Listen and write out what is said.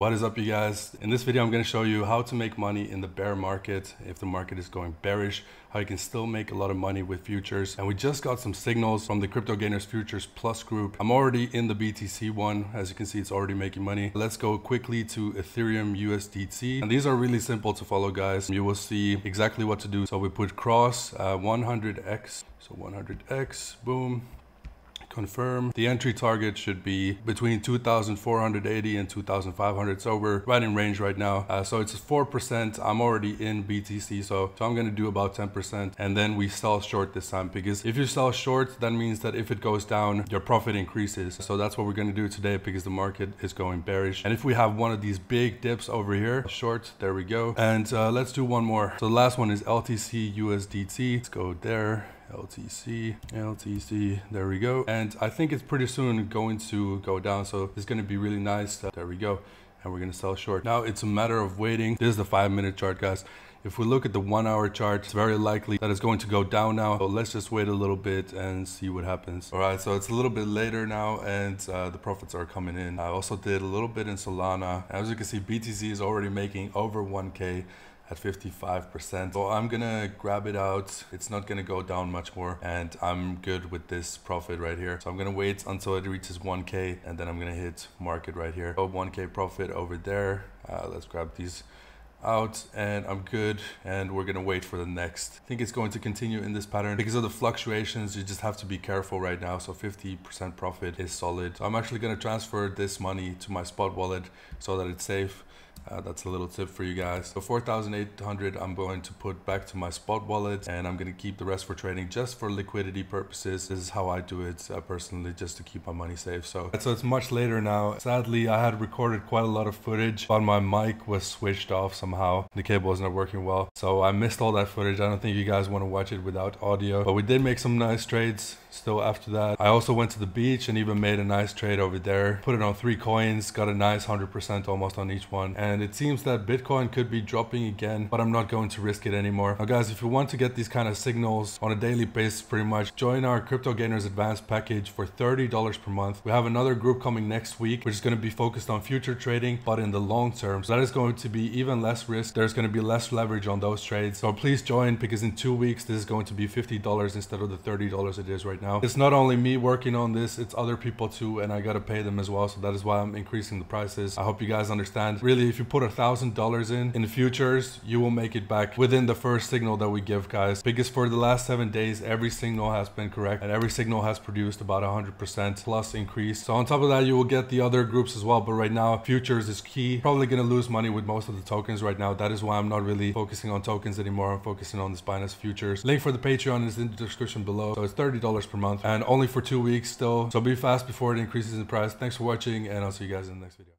What is up, you guys? In this video, I'm going to show you how to make money in the bear market. If the market is going bearish, how you can still make a lot of money with futures. And we just got some signals from the Crypto Gainers Futures Plus group. I'm already in the BTC one. As you can see, it's already making money. Let's go quickly to Ethereum USDT. And these are really simple to follow, guys. You will see exactly what to do. So we put cross 100x. So 100x, boom. Confirm. The entry target should be between 2,480 and 2,500. So we're right in range right now. So it's 4%. I'm already in BTC. So I'm going to do about 10%. And then we sell short this time, because if you sell short, that means that if it goes down, your profit increases. So that's what we're going to do today, because the market is going bearish. And if we have one of these big dips over here, short, there we go. And let's do one more. So the last one is LTC USDT. Let's go there. LTC, there we go. And I think it's pretty soon going to go down, so it's going to be really nice. There we go. And we're going to sell short. Now it's a matter of waiting. This is the 5-minute chart, guys. If we look at the 1-hour chart, it's very likely that it's going to go down now. So let's just wait a little bit and see what happens. All right, so it's a little bit later now, and the profits are coming in. I also did a little bit in Solana. As you can see, BTC is already making over 1K at 55%. So I'm gonna grab it out. It's not gonna go down much more, and I'm good with this profit right here. So I'm gonna wait until it reaches 1K, and then I'm gonna hit market right here. So 1K profit over there. Let's grab these out, and I'm good, and we're gonna wait for the next. I think it's going to continue in this pattern because of the fluctuations. You just have to be careful right now. So 50% profit is solid. So I'm actually gonna transfer this money to my spot wallet so that it's safe. That's a little tip for you guys. So 4,800 I'm going to put back to my spot wallet, and I'm going to keep the rest for trading, just for liquidity purposes. This is how I do it personally, just to keep my money safe. So it's much later now. Sadly, I had recorded quite a lot of footage, but my mic was switched off somehow. The cable was not working well, so I missed all that footage. I don't think you guys want to watch it without audio, but we did make some nice trades still after that. I also went to the beach and even made a nice trade over there. Put it on 3 coins, got a nice 100% almost on each one. And it seems that Bitcoin could be dropping again, but I'm not going to risk it anymore. Now guys, if you want to get these kind of signals on a daily basis, pretty much, join our Crypto Gainers Advanced package for $30 per month. We have another group coming next week, which is going to be focused on future trading, but in the long term. So that is going to be even less risk. There's going to be less leverage on those trades. So please join, because in 2 weeks, this is going to be $50 instead of the $30 it is right now. It's not only me working on this, it's other people too, and I got to pay them as well. So that is why I'm increasing the prices. I hope you guys understand. Really, if you put $1,000 in the futures, you will make it back within the first signal that we give, guys. Because for the last 7 days, every signal has been correct, and every signal has produced about 100% plus increase. So on top of that, you will get the other groups as well. But right now, futures is key. Probably gonna lose money with most of the tokens right now. That is why I'm not really focusing on tokens anymore. I'm focusing on this Binance Futures. Link for the Patreon is in the description below. So it's $30 per month, and only for 2 weeks still. So be fast before it increases in price. Thanks for watching, and I'll see you guys in the next video.